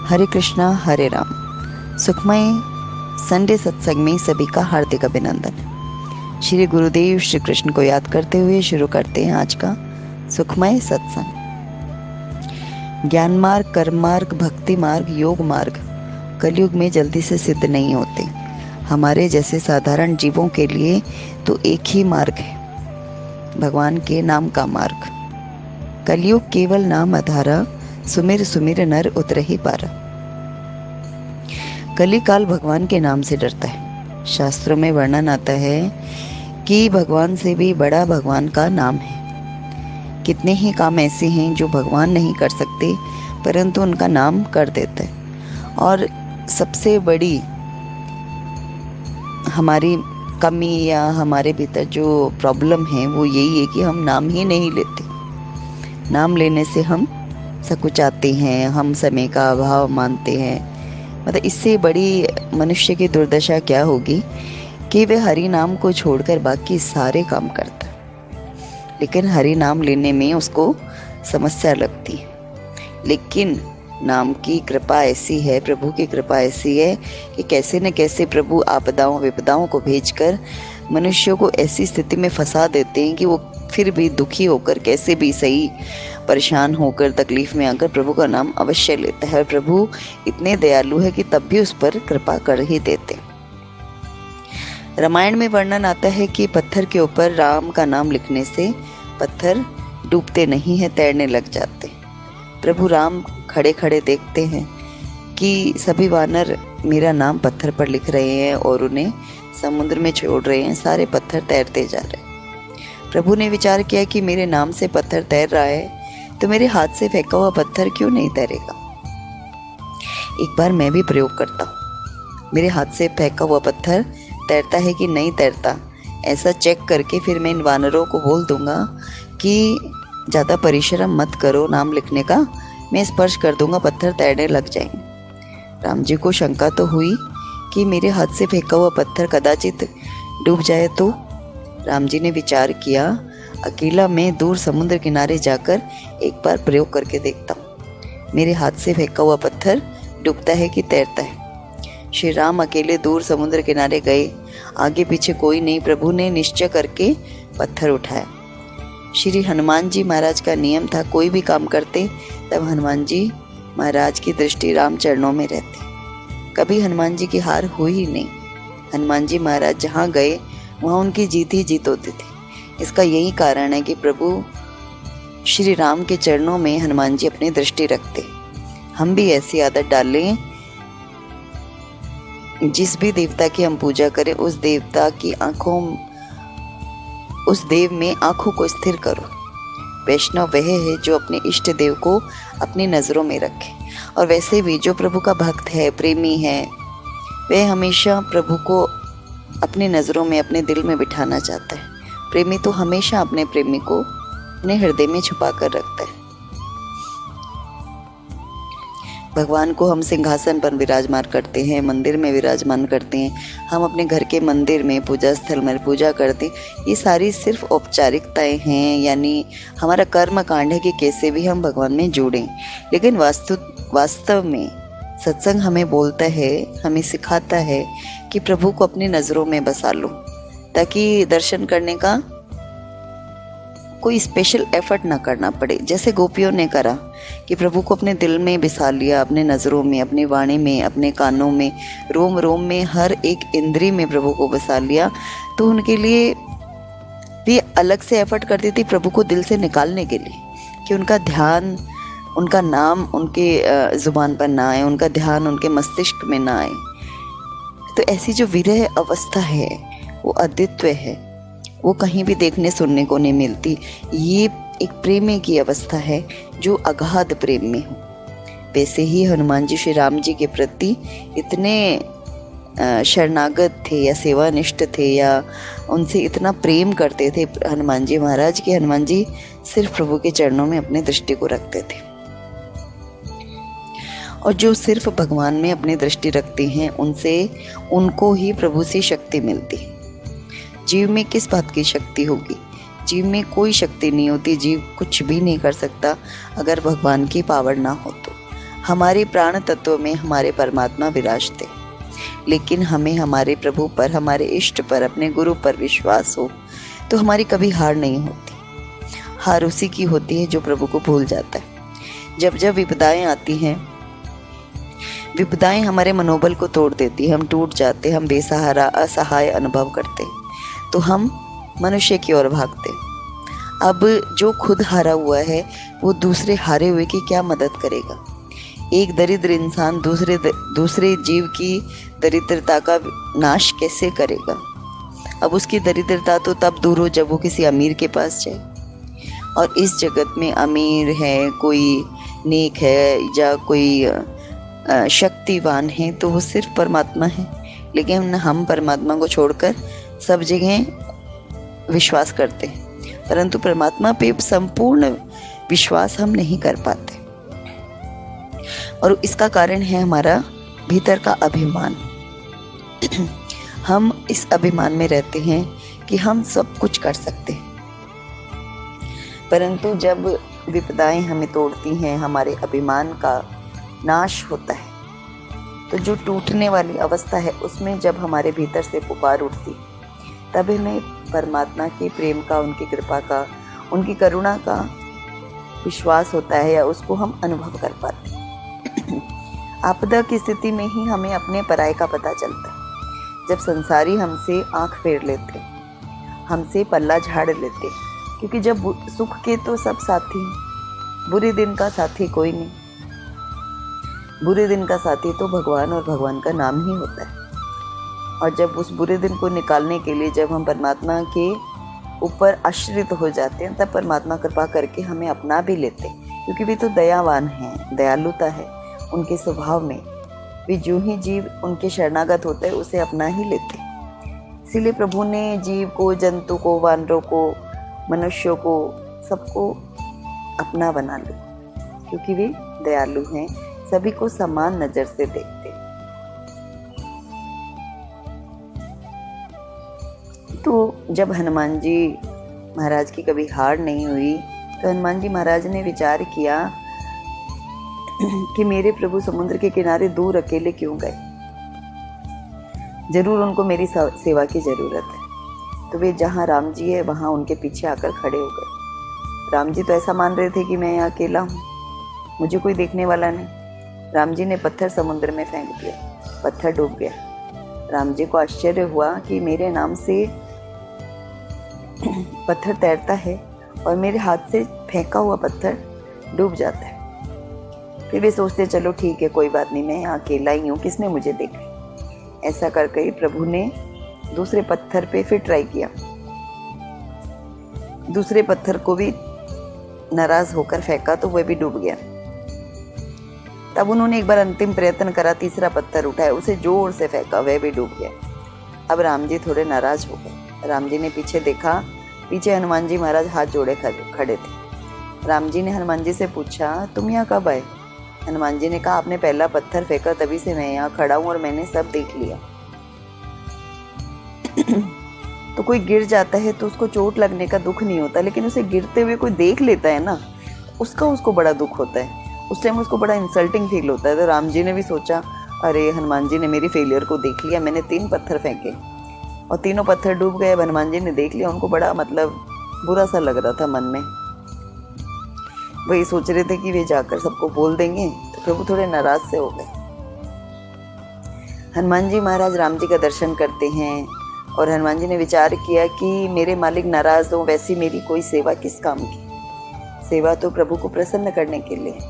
हरे कृष्णा हरे राम। सुखमय संडे सत्संग में सभी का हार्दिक अभिनंदन। श्री गुरुदेव श्री कृष्ण को याद करते हुए शुरू करते हैं आज का सुखमय सत्संग। ज्ञान मार्ग, कर्म मार्ग, भक्ति मार्ग, योग मार्ग कलयुग में जल्दी से सिद्ध नहीं होते। हमारे जैसे साधारण जीवों के लिए तो एक ही मार्ग है, भगवान के नाम का मार्ग। कलयुग केवल नाम आधारा, सुमिर सुमिर नर उतरहि पारा। कली काल भगवान के नाम से डरता है। शास्त्रों में वर्णन आता है कि भगवान से भी बड़ा भगवान का नाम है। कितने ही काम ऐसे हैं जो भगवान नहीं कर सकते, परंतु उनका नाम कर देते हैं। और सबसे बड़ी हमारी कमी या हमारे भीतर जो प्रॉब्लम है वो यही है कि हम नाम ही नहीं लेते। नाम लेने से हम सकुचाते हैं, हम समय का अभाव मानते हैं। मतलब इससे बड़ी मनुष्य की दुर्दशा क्या होगी कि वे हरि नाम को छोड़कर बाकी सारे काम करता है, लेकिन हरि नाम लेने में उसको समस्या लगती है। लेकिन नाम की कृपा ऐसी है, प्रभु की कृपा ऐसी है कि कैसे न कैसे प्रभु आपदाओं विपदाओं को भेजकर मनुष्यों को ऐसी स्थिति में फंसा देते हैं कि वो फिर भी दुखी होकर, कैसे भी सही, परेशान होकर, तकलीफ में आकर प्रभु का नाम अवश्य लेता है। और प्रभु इतने दयालु है कि तब भी उस पर कृपा कर ही देते। रामायण में वर्णन आता है कि पत्थर के ऊपर राम का नाम लिखने से पत्थर डूबते नहीं है, तैरने लग जाते। प्रभु राम खड़े खड़े देखते हैं कि सभी वानर मेरा नाम पत्थर पर लिख रहे हैं और उन्हें समुद्र में छोड़ रहे हैं, सारे पत्थर तैरते जा रहे हैं। प्रभु ने विचार किया कि मेरे नाम से पत्थर तैर रहा है तो मेरे हाथ से फेंका हुआ पत्थर क्यों नहीं तैरेगा। एक बार मैं भी प्रयोग करता हूँ, मेरे हाथ से फेंका हुआ पत्थर तैरता है कि नहीं तैरता, ऐसा चेक करके फिर मैं इन वानरों को बोल दूंगा कि ज़्यादा परिश्रम मत करो नाम लिखने का, मैं स्पर्श कर दूंगा, पत्थर तैरने लग जाएंगे। राम जी को शंका तो हुई कि मेरे हाथ से फेंका हुआ पत्थर कदाचित डूब जाए तो। राम जी ने विचार किया, अकेला मैं दूर समुद्र किनारे जाकर एक बार प्रयोग करके देखता हूँ, मेरे हाथ से फेंका हुआ पत्थर डूबता है कि तैरता है। श्री राम अकेले दूर समुद्र किनारे गए, आगे पीछे कोई नहीं। प्रभु ने निश्चय करके पत्थर उठाया। श्री हनुमान जी महाराज का नियम था, कोई भी काम करते तब हनुमान जी महाराज की दृष्टि राम चरणों में रहती। कभी हनुमान जी की हार हुई ही नहीं। हनुमान जी महाराज जहाँ गए वहाँ उनकी जीत ही जीत होती थी। इसका यही कारण है कि प्रभु श्री राम के चरणों में हनुमान जी अपनी दृष्टि रखते। हम भी ऐसी आदत डालें, जिस भी देवता की हम पूजा करें उस देवता की आंखों, उस देव में आंखों को स्थिर करो। वैष्णव वह है जो अपने इष्ट देव को अपनी नजरों में रखे। और वैसे भी जो प्रभु का भक्त है, प्रेमी है, वह हमेशा प्रभु को अपनी नजरों में, अपने दिल में बिठाना चाहता है। प्रेमी तो हमेशा अपने प्रेमी को अपने हृदय में छुपा कर रखता है। भगवान को हम सिंहासन पर विराजमान करते हैं, मंदिर में विराजमान करते हैं, हम अपने घर के मंदिर में, पूजा स्थल में पूजा करते हैं। ये सारी सिर्फ औपचारिकताएं हैं, यानी हमारा कर्म कांड है कि कैसे भी हम भगवान में जुड़ें। लेकिन वास्तव में सत्संग हमें बोलता है, हमें सिखाता है कि प्रभु को अपनी नज़रों में बसा लो, ताकि दर्शन करने का कोई स्पेशल एफर्ट ना करना पड़े। जैसे गोपियों ने करा कि प्रभु को अपने दिल में बिसा लिया, अपने नज़रों में, अपनी वाणी में, अपने कानों में, रोम रोम में, हर एक इंद्री में प्रभु को बसा लिया। तो उनके लिए भी अलग से एफर्ट करती थी प्रभु को दिल से निकालने के लिए, कि उनका ध्यान, उनका नाम उनके जुबान पर ना आए, उनका ध्यान उनके मस्तिष्क में ना आए। तो ऐसी जो विरह अवस्था है वो अद्वितीय है, वो कहीं भी देखने सुनने को नहीं मिलती। ये एक प्रेमी की अवस्था है जो अगाध प्रेम में हो। वैसे ही हनुमान जी श्री राम जी के प्रति इतने शरणागत थे या सेवानिष्ठ थे या उनसे इतना प्रेम करते थे हनुमान जी महाराज कि हनुमान जी सिर्फ प्रभु के चरणों में अपनी दृष्टि को रखते थे। और जो सिर्फ भगवान में अपनी दृष्टि रखते हैं उनको ही प्रभु से शक्ति मिलती। जीव में किस बात की शक्ति होगी? जीव में कोई शक्ति नहीं होती, जीव कुछ भी नहीं कर सकता अगर भगवान की पावर ना हो तो। हमारे प्राण तत्व में हमारे परमात्मा विराजते, लेकिन हमें हमारे प्रभु पर, हमारे इष्ट पर, अपने गुरु पर विश्वास हो तो हमारी कभी हार नहीं होती। हार उसी की होती है जो प्रभु को भूल जाता है। जब जब विपदाएं आती हैं, विपदाएं हमारे मनोबल को तोड़ देती है, हम टूट जाते, हम बेसहारा असहाय अनुभव करते, तो हम मनुष्य की ओर भागते। अब जो खुद हारा हुआ है वो दूसरे हारे हुए की क्या मदद करेगा? एक दरिद्र इंसान दूसरे जीव की दरिद्रता का नाश कैसे करेगा? अब उसकी दरिद्रता तो तब दूर हो जब वो किसी अमीर के पास जाए। और इस जगत में अमीर है, कोई नेक है या कोई शक्तिवान है, तो वो सिर्फ परमात्मा है। लेकिन हम परमात्मा को छोड़कर सब जगह विश्वास करते हैं, परंतु परमात्मा पे संपूर्ण विश्वास हम नहीं कर पाते। और इसका कारण है हमारा भीतर का अभिमान। हम इस अभिमान में रहते हैं कि हम सब कुछ कर सकते हैं, परंतु जब विपदाएं हमें तोड़ती हैं, हमारे अभिमान का नाश होता है, तो जो टूटने वाली अवस्था है उसमें जब हमारे भीतर से पुकार उठती, तब हमें परमात्मा के प्रेम का, उनकी कृपा का, उनकी करुणा का विश्वास होता है, या उसको हम अनुभव कर पाते हैं। आपदा की स्थिति में ही हमें अपने पराये का पता चलता है। जब संसारी हमसे आंख फेर लेते, हमसे पल्ला झाड़ लेते, क्योंकि जब सुख के तो सब साथी, बुरे दिन का साथी कोई नहीं। बुरे दिन का साथी तो भगवान और भगवान का नाम ही होता है। और जब उस बुरे दिन को निकालने के लिए जब हम परमात्मा के ऊपर आश्रित हो जाते हैं, तब परमात्मा कृपा करके हमें अपना भी लेते, क्योंकि वे तो दयावान हैं, दयालुता है उनके स्वभाव में। वे जो ही जीव उनके शरणागत होते हैं उसे अपना ही लेते। इसीलिए प्रभु ने जीव को, जंतु को, वानरों को, मनुष्यों को, सबको अपना बना लिया, क्योंकि वे दयालु हैं, सभी को समान नजर से देखते। तो जब हनुमान जी महाराज की कभी हार नहीं हुई, तो हनुमान जी महाराज ने विचार किया कि मेरे प्रभु समुद्र के किनारे दूर अकेले क्यों गए, जरूर उनको मेरी सेवा की जरूरत है। तो वे जहाँ राम जी है वहाँ उनके पीछे आकर खड़े हो गए। राम जी तो ऐसा मान रहे थे कि मैं यहाँ अकेला हूँ, मुझे कोई देखने वाला नहीं। राम जी ने पत्थर समुद्र में फेंक दिया, पत्थर डूब गया। राम जी को आश्चर्य हुआ कि मेरे नाम से पत्थर तैरता है और मेरे हाथ से फेंका हुआ पत्थर डूब जाता है। फिर वे सोचते चलो ठीक है, कोई बात नहीं, मैं यहाँ अकेला ही हूँ, किसने मुझे देखा। ऐसा करके प्रभु ने दूसरे पत्थर पे फिर ट्राई किया। दूसरे पत्थर को भी नाराज होकर फेंका तो वह भी डूब गया। तब उन्होंने एक बार अंतिम प्रयत्न करा, तीसरा पत्थर उठाया, उसे जोर से फेंका, वह भी डूब गया। अब राम जी थोड़े नाराज हो गए। राम जी ने पीछे देखा, पीछे हनुमान जी महाराज हाथ जोड़े खड़े थे। राम जी ने हनुमान जी से पूछा, तुम यहाँ कब आए? हनुमान जी ने कहा, आपने पहला पत्थर फेंका तभी से मैं यहाँ खड़ा हूँ और मैंने सब देख लिया। तो कोई गिर जाता है तो उसको चोट लगने का दुख नहीं होता, लेकिन उसे गिरते हुए कोई देख लेता है ना, उसका उसको बड़ा दुख होता है। उस टाइम उसको बड़ा इंसल्टिंग फील होता है। तो राम जी ने भी सोचा, अरे हनुमान जी ने मेरी फेलियर को देख लिया, मैंने 3 पत्थर फेंके और तीनों पत्थर डूब गए। हनुमान जी ने देख लिया, उनको बड़ा बुरा सा लग रहा था मन में। वही सोच रहे थे कि वे जाकर सबको बोल देंगे, तो प्रभु थोड़े नाराज से हो गए। हनुमान जी महाराज राम जी का दर्शन करते हैं और हनुमान जी ने विचार किया कि मेरे मालिक नाराज हो, वैसी मेरी कोई सेवा किस काम की? सेवा तो प्रभु को प्रसन्न करने के लिए।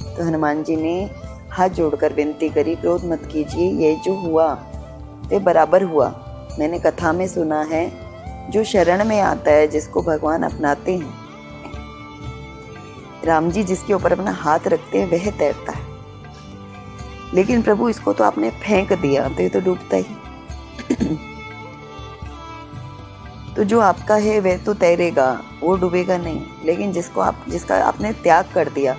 तो हनुमान जी ने हाथ जोड़कर विनती करी, क्रोध मत कीजिए, ये जो हुआ ये बराबर हुआ। मैंने कथा में सुना है, जो शरण में आता है, जिसको भगवान अपनाते हैं, राम जी जिसके ऊपर अपना हाथ रखते हैं वह तैरता है। लेकिन प्रभु इसको तो आपने फेंक दिया, तो ये तो डूबता ही। तो जो आपका है वह तो तैरेगा, वो डूबेगा नहीं। लेकिन जिसका आपने त्याग कर दिया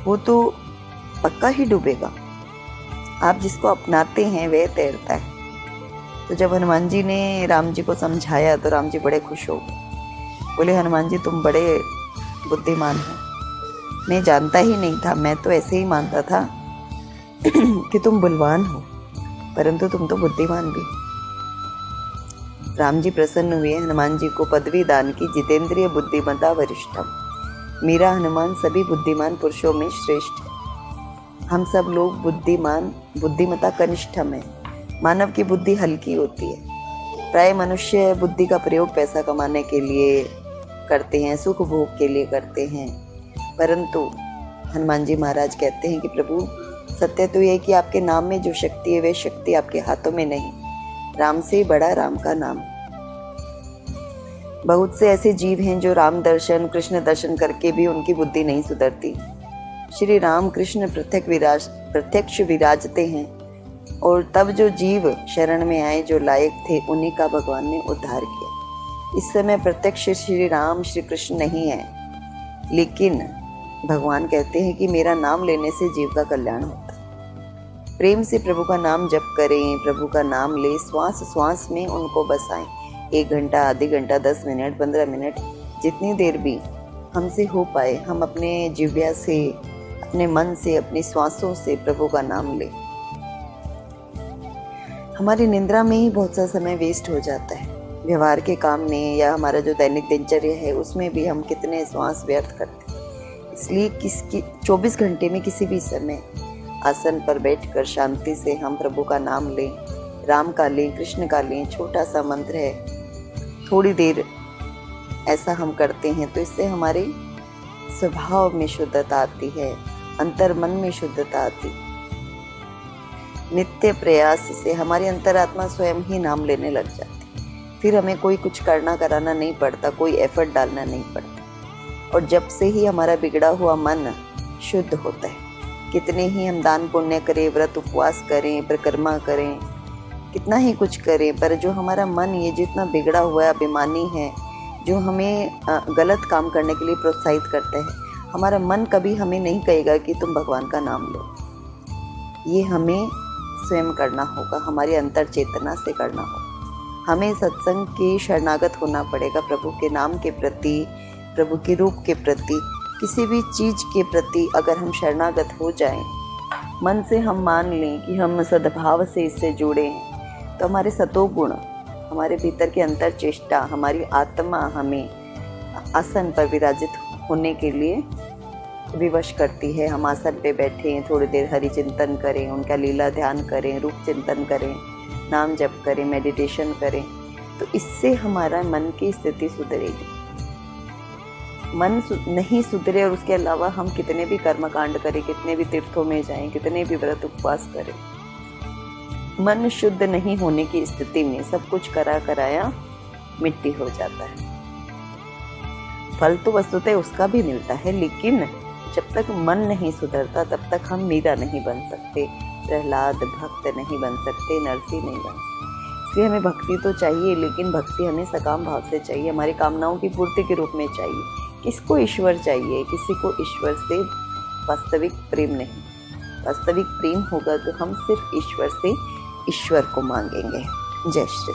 वो तो पक्का ही डूबेगा। आप जिसको अपनाते हैं वह तैरता है। तो जब हनुमान जी ने राम जी को समझाया तो राम जी बड़े खुश हो गए। बोले, हनुमान जी तुम बड़े बुद्धिमान हैं, मैं जानता ही नहीं था, मैं तो ऐसे ही मानता था कि तुम बलवान हो, परंतु तुम तो बुद्धिमान भी। राम जी प्रसन्न हुए, हनुमान जी को पदवी दान की, जितेंद्रिय बुद्धिमता वरिष्ठम। मेरा हनुमान सभी बुद्धिमान पुरुषों में श्रेष्ठ है। हम सब लोग बुद्धिमता कनिष्ठम है। मानव की बुद्धि हल्की होती है। प्राय मनुष्य बुद्धि का प्रयोग पैसा कमाने के लिए करते हैं, सुख भोग के लिए करते हैं, परंतु हनुमान जी महाराज कहते हैं कि प्रभु, सत्य तो यह है कि आपके नाम में जो शक्ति है, वह शक्ति आपके हाथों में नहीं, राम से बड़ा राम का नाम। बहुत से ऐसे जीव हैं जो राम दर्शन, कृष्ण दर्शन करके भी उनकी बुद्धि नहीं सुधरती। श्री राम कृष्ण प्रत्यक्ष विराजते हैं, और तब जो जीव शरण में आए, जो लायक थे, उन्हीं का भगवान ने उद्धार किया। इस समय प्रत्यक्ष श्री राम श्री कृष्ण नहीं है, लेकिन भगवान कहते हैं कि मेरा नाम लेने से जीव का कल्याण होता है। प्रेम से प्रभु का नाम जप करें, प्रभु का नाम ले, श्वास श्वास में उनको बसाएं। 1 घंटा, आधे घंटा, 10 मिनट, 15 मिनट, जितनी देर भी हमसे हो पाए, हम अपने जिह्वा से, अपने मन से, अपनी श्वासों से प्रभु का नाम लें। हमारी निद्रा में ही बहुत सा समय वेस्ट हो जाता है, व्यवहार के काम में, या हमारा जो दैनिक दिनचर्या है उसमें भी हम कितने श्वास व्यर्थ करते हैं। इसलिए 24 घंटे में किसी भी समय आसन पर बैठकर शांति से हम प्रभु का नाम लें, राम का लें, कृष्ण का लें। छोटा सा मंत्र है, थोड़ी देर ऐसा हम करते हैं तो इससे हमारे स्वभाव में शुद्धता आती है, अंतर मन में शुद्धता आती है। नित्य प्रयास से हमारी अंतरात्मा स्वयं ही नाम लेने लग जाती, फिर हमें कोई कुछ करना कराना नहीं पड़ता, कोई एफर्ट डालना नहीं पड़ता। और जब से ही हमारा बिगड़ा हुआ मन शुद्ध होता है, कितने ही हम दान पुण्य करें, व्रत उपवास करें, परिक्रमा करें, कितना ही कुछ करें, पर जो हमारा मन ये जितना बिगड़ा हुआ है, अभिमानी है, जो हमें गलत काम करने के लिए प्रोत्साहित करता है, हमारा मन कभी हमें नहीं कहेगा कि तुम भगवान का नाम लो। ये हमें स्वयं करना होगा, हमारी अंतर चेतना से करना होगा। हमें सत्संग के शरणागत होना पड़ेगा, प्रभु के नाम के प्रति, प्रभु के रूप के प्रति, किसी भी चीज के प्रति अगर हम शरणागत हो जाएं, मन से हम मान लें कि हम सद्भाव से इससे जुड़े हैं, तो हमारे सतोगुण, हमारे भीतर की अंतर चेष्टा, हमारी आत्मा हमें आसन पर विराजित होने के लिए विवश करती है। हम आसन पे बैठे, थोड़ी देर हरि चिंतन करें, उनका लीला ध्यान करें, रूप चिंतन करें, नाम जप करें, मेडिटेशन करें, तो इससे हमारा मन की स्थिति सुधरेगी। मन नहीं सुधरे और उसके अलावा हम कितने भी कर्मकांड करें, कितने भी तीर्थों में जाएं, कितने भी व्रत उपवास करें, मन शुद्ध नहीं होने की स्थिति में सब कुछ कराया मिट्टी हो जाता है। फल तो वस्तुतः उसका भी मिलता है, लेकिन जब तक मन नहीं सुधरता तब तक हम मीरा नहीं बन सकते, प्रहलाद भक्त नहीं बन सकते, नरसिंह नहीं बन सकते। इसलिए हमें भक्ति तो चाहिए, लेकिन भक्ति हमें सकाम भाव से चाहिए, हमारी कामनाओं की पूर्ति के रूप में चाहिए। किसको ईश्वर चाहिए? किसी को ईश्वर से वास्तविक प्रेम नहीं। वास्तविक प्रेम होगा तो हम सिर्फ ईश्वर से ईश्वर को मांगेंगे। जय श्री